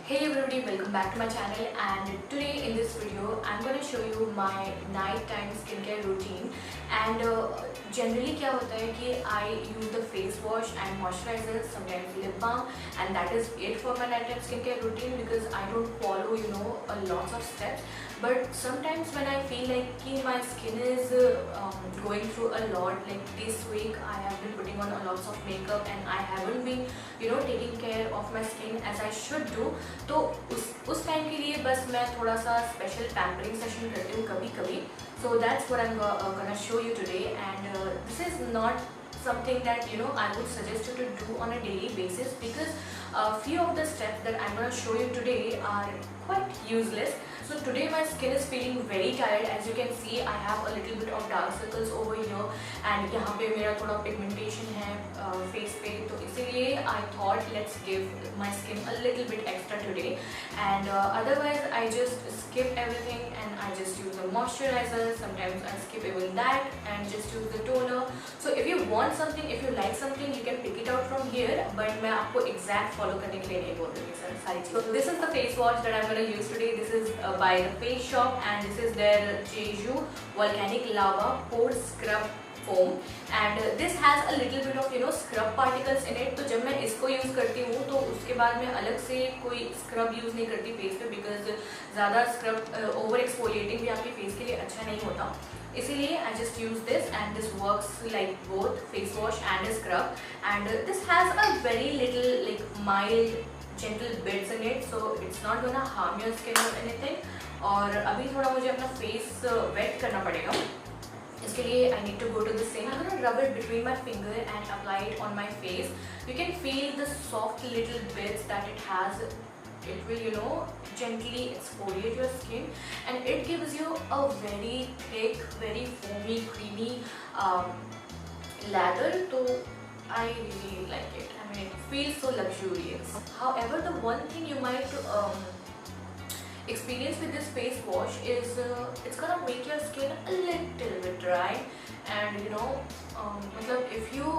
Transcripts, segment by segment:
Hey everybody, welcome back to my channel, and today in this video I'm going to show you my nighttime skincare routine. And generally क्या होता है कि I use the face wash and moisturizer, sometimes lip balm, and that is it for my nighttime skincare routine because I don't follow a lots of steps. But sometimes when I feel like कि my skin is going through a lot, like this week I have been putting on a lots of makeup and I haven't been taking care of my skin as I should do. तो उस time के लिए बस मैं थोड़ा सा special pampering session करती हूँ कभी कभी. So that's what I am gonna show you today, and this is not something that I would suggest you to do on a daily basis because few of the steps that I'm going to show you today are quite useless. So today my skin is feeling very tired. As you can see, I have a little bit of dark circles over here and यहाँ पे मेरा थोड़ा pigmentation है face पे, तो इसीलिए I thought let's give my skin a little bit extra today. And otherwise I just skip everything and I just use a moisturizer. Sometimes I skip even that and just use the toner. So if you want something, if you like something, you can pick it out from here, but मैं आपको exact follow करने के लिए नहीं बोल रही sir सारी चीज़. So this is the face wash that I'm going to use today. This is by the Face Shop and this is their Jeju Volcanic Lava Pore Scrub Foam, and this has a little bit of scrub particles in it. तो जब मैं इसको use करती हूँ तो उसके बाद मैं अलग से कोई स्क्रब यूज़ नहीं करती फेस पे, बिकॉज ज़्यादा स्क्रब ओवर एक्सफोलिएटिंग भी आपके फेस के लिए अच्छा नहीं होता. इसीलिए I just use this and this works like both face wash and a scrub, and this has a very little like mild gentle bits in it, so it's not gonna harm your skin or anything. और अभी थोड़ा मुझे अपना face wait करना पड़ेगा, इसके लिए I need to go to the sink. I'm gonna rub it between my finger and apply it on my face. You can feel the soft little bits that it has. It will gently exfoliate your skin and it gives you a very thick, very foamy, creamy lather. So I really like it. I mean, it feels so luxurious. However, the one thing you might experience with this face wash is it's gonna make your skin a little bit dry, and if you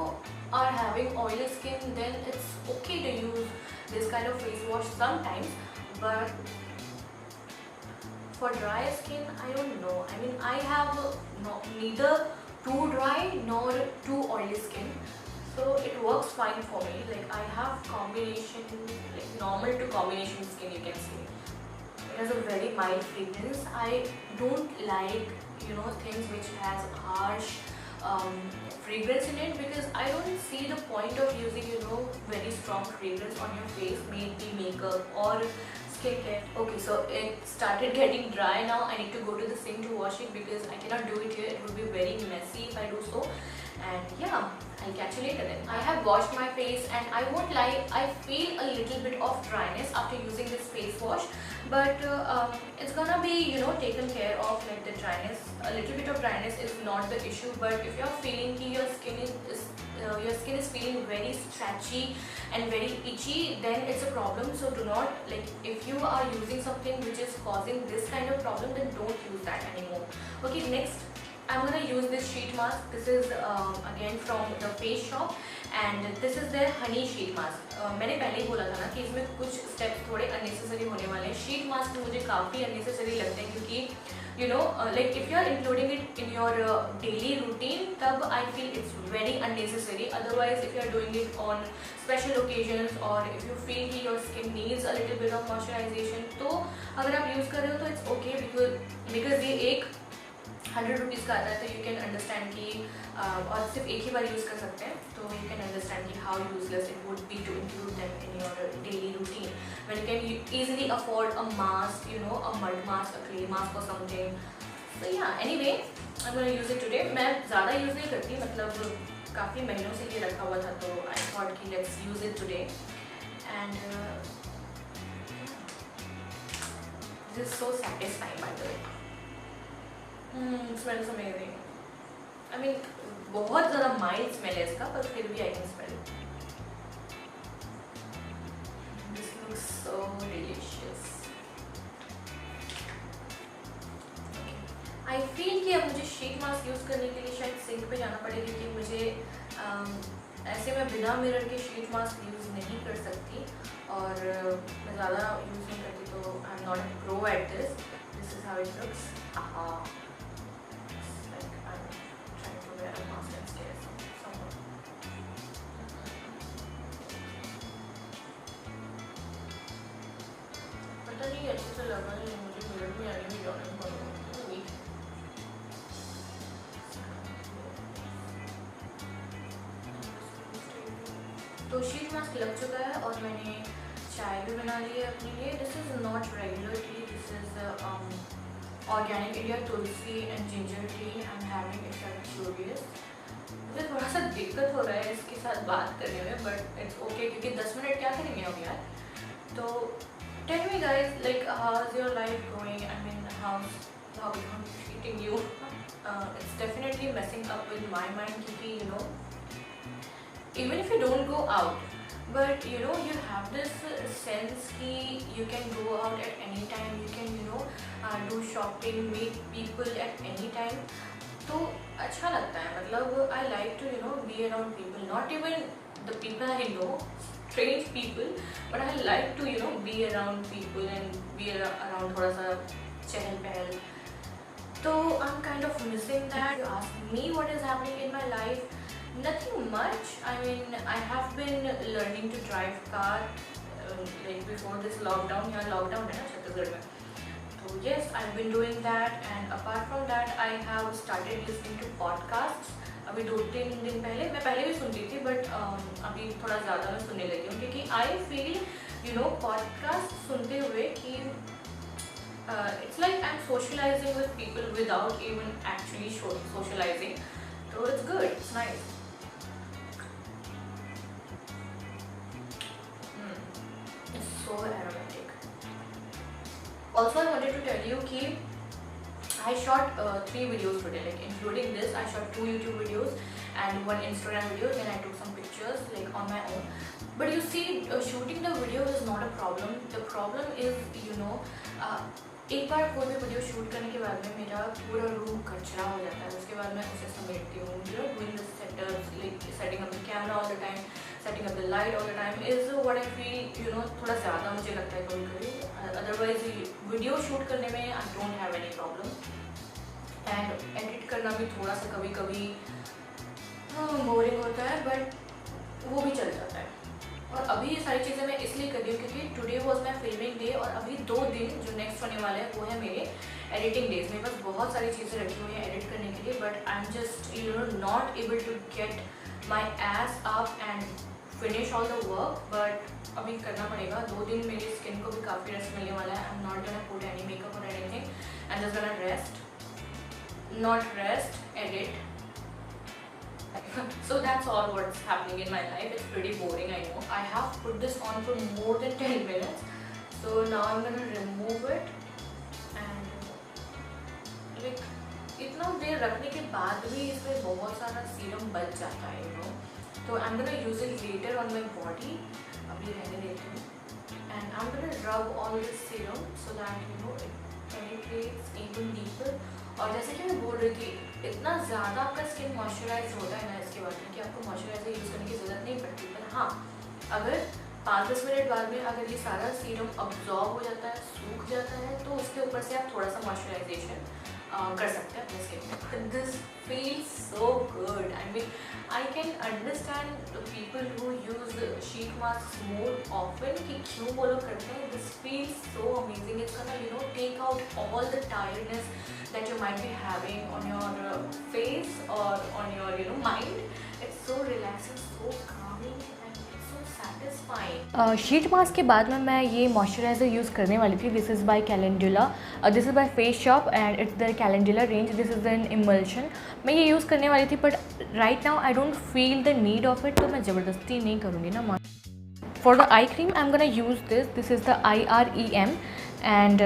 are having oily skin, then it's okay to use this kind of face wash sometimes, but for dry skin, I don't know. I mean, I have neither too dry nor too oily skin, so it works fine for me. Like I have combination, like normal to combination skin, you can see. It has a very mild fragrance. I don't like things which has harsh fragrance in it, because I don't see the point of using very strong fragrance on your face, maybe makeup or skincare. Okay, so it started getting dry now. I need to go to the sink to wash it because I cannot do it here. It would be very messy if I do so. And yeah, I'll catch you later then. I have washed my face and I won't lie, I feel a little bit of dryness after using this face wash, but it's gonna be taken care of. Like the dryness, a little bit of dryness is not the issue, but if you're feeling your skin is feeling very scratchy and very itchy, then it's a problem. So do not, like, if you are using something which is causing this kind of problem, then don't use that anymore. Okay, next I'm gonna use this sheet mask. This is again from the Face Shop and this is their honey sheet mask. मैंने पहले ही बोला था ना कि इसमें कुछ steps थोड़े unnecessary होने वाले हैं. शीट मास्क मुझे काफ़ी अननेसेसरी लगते हैं क्योंकि like if you are including it in your daily routine, तब I feel it's very unnecessary. Otherwise, if you are doing it on special occasions or if you feel कि your skin needs a little bit of moisturization, तो अगर आप use कर रहे हो तो it's okay, because ये एक 100 रुपीज़ का आता है, तो यू कैन अंडरस्टैंड कि और सिर्फ एक ही बार यूज़ कर सकते हैं, तो यू कैन अंडरस्टैंड कि how useless it would be to include them in your daily routine when you can easily afford a mask, a mud mask, a clay mask और something. So ya, anyway I am gonna use it today. मैं ज़्यादा use नहीं करती, मतलब काफ़ी महीनों से ये रखा हुआ था, तो आई थॉट कि let's use it today. And this is so satisfying by the way. Smells amazing. I mean, बहुत ज़्यादा माइल्ड स्मेल है इसका, पर फिर भी I can smell. This looks so delicious. I feel कि अब मुझे शीट मास्क यूज़ करने के लिए शायद सिंक पे जाना पड़ेगा, क्योंकि मुझे ऐसे मैं बिना मिरर के शीट मास्क यूज़ नहीं कर सकती, और मैं ज़्यादा यूज़ नहीं करती, तो आई am not a pro at this. This is how it looks. पता नहीं अच्छे से लगा नहीं मुझे, मिरर में आने भी जाने पड़ेगा. तो शीट मास्क लग चुका है और मैंने चाय भी बना ली है अपने लिए. This is not regular T, this is organic India Tulsi and ginger tea. I am having it at curious. मुझे थोड़ा सा दिक्कत हो रहा है इसके साथ बात करने में, बट इट्स ओके, क्योंकि 10 मिनट क्या करेंगे हम यार. तो tell me guys, like how is your life going? I mean how I'm treating you. It's definitely messing up with my mind, क्योंकि you know, even if you don't go out, but you know you have this sense कि you can go out at any time, you can you know do shopping, meet people at any time. तो अच्छा लगता है, मतलब I like to you know be around people, not even the people I know, strange people, but I like to you know be around people and be around थोड़ा सा चहल पहल. So I'm kind of missing that. You ask me what is happening in my life. Nothing much. I mean, I have been learning to drive car like before this lockdown. यहाँ lockdown है ना छत्तीसगढ़ में. So yes, I've been doing that, and apart from that, I have started listening to podcasts. अभी 2-3 दिन पहले, मैं पहले भी सुनती थी, but अभी थोड़ा ज़्यादा मैं सुनने लगी हूँ, क्योंकि I feel you know podcast सुनते हुए कि it's like I'm socializing with people without even actually socializing. So it's good, it's nice. It's so aromatic. Also, I wanted to tell you that I shot 3 videos today, like including this. I shot 2 YouTube videos and 1 Instagram video. Then I took some pictures like on my own. But you see, shooting the video is not a problem. The problem is, you know, एक बार कोई भी video shoot करने के बाद में मेरा पूरा room कचरा हो जाता है. उसके बाद मैं उसे समेटती हूँ, you know, doing the setups, like setting up the camera all the time, setting up the light all the time is what I feel, you know, थोड़ा ज़्यादा मुझे लगता है कभी-कभी. Otherwise वीडियो शूट करने में I don't have any problem, and edit करना भी थोड़ा सा कभी-कभी बोरिंग होता है, बट वो भी चल जाता है. और अभी ये सारी चीज़ें मैं इसलिए कर रही हूँ क्योंकि today was my filming day, और अभी 2 दिन जो नेक्स्ट होने वाले हैं वो है मेरे एडिटिंग डेज. मेरे पास बहुत सारी चीज़ें रखी हुई हैं एडिट करने के लिए, but I am just you know not able to get my ass up and finish all the work. But अभी करना पड़ेगा. 2 दिन मेरी स्किन को भी काफ़ी रेस्ट मिलने वाला है. I am not gonna put any makeup or anything, I am just gonna rest, not rest, edit. So that's all what's happening in my life. It's pretty boring, I know. I have put this on for more than 10 minutes. So now I'm gonna remove it, and like इतना देर रखने के बाद भी इसमें बहुत सारा serum बच जाता है, you know. So I'm gonna use it later on my body. अभी रहने देती हूँ. And I'm gonna rub all this serum so that you know it penetrates even deeper. और जैसे कि मैं बोल रही थी, इतना ज़्यादा आपका स्किन मॉइस्चराइज होता है ना इसके बाद में कि आपको मॉइस्चराइजर यूज़ करने की ज़रूरत नहीं पड़ती. पर हाँ, अगर 5-10 मिनट बाद में अगर ये सारा सीरम अब्जॉर्ब हो जाता है, सूख जाता है, तो उसके ऊपर से आप थोड़ा सा मॉइस्चराइजेशन कर सकते हैं अपने स्किन में. This feels so good. I mean I can understand people who use sheet mask more often कि क्यों वो लोग करते हैं. This feels so amazing. It's gonna you know take out all the tiredness that you might be having on your face or on your you know mind. It's so relaxing, so calming, and it's so satisfying. Sheet mask के बाद में मैं ये moisturiser use करने वाली थी. This is by calendula. This is by face shop and it's the calendula range. This is an emulsion. मैं ये यूज़ करने वाली थी, but right now I don't feel the need of it, तो मैं ज़बरदस्ती नहीं करूँगी ना. For the eye cream I am gonna use this. This is the IREM, and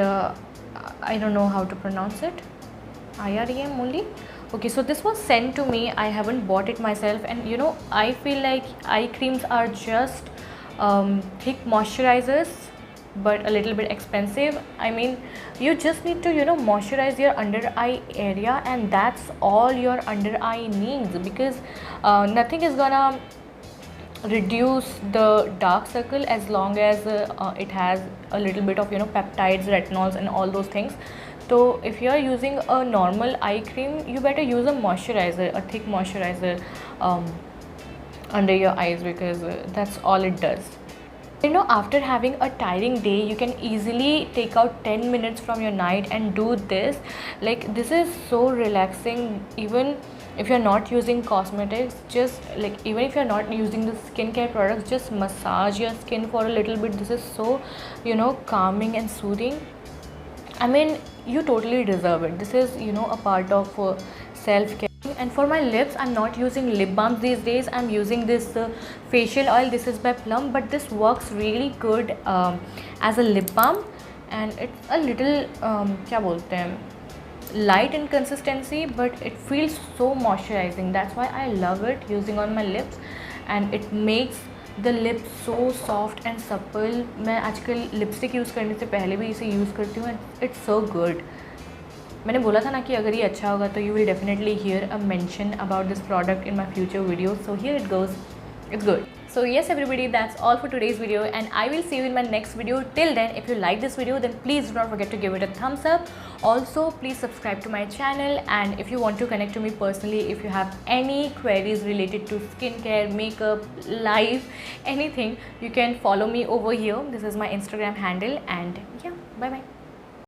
I don't know how to pronounce it. IREM only. Okay, so this was sent to me. I haven't bought it myself, and you know I feel like eye creams are just thick moisturizers, but a little bit expensive. I mean, you just need to you know moisturize your under eye area, and that's all your under eye needs, because nothing is gonna reduce the dark circle as long as it has a little bit of peptides, retinols and all those things. So if you are using a normal eye cream, you better use a moisturizer, a thick moisturizer under your eyes, because that's all it does. After having a tiring day, you can easily take out 10 minutes from your night and do this. Like, this is so relaxing. Even if you're not using cosmetics, just like, even if you're not using the skincare products, just massage your skin for a little bit. This is so calming and soothing. I mean, you totally deserve it. This is a part of self-care. And for my lips, I'm not using lip balms these days. I'm using this facial oil. This is by Plum, but this works really good as a lip balm, and it's a little क्या बोलते हैं, light in consistency, but it feels so moisturizing. That's why I love it using on my lips, and it makes the lips so soft and supple. मैं आजकल lipstick use करने से पहले भी इसे यूज़ करती हूँ, and it's so good. मैंने बोला था ना कि अगर ये अच्छा होगा तो you will definitely hear a mention about this product in my future videos. So here it goes. It's good. So yes everybody, that's all for today's video, and I will see you in my next video. Till then, if you like this video, then please do not forget to give it a thumbs up. Also, please subscribe to my channel, and if you want to connect to me personally, if you have any queries related to skincare, makeup, life, anything, you can follow me over here. This is my Instagram handle, and yeah, bye bye.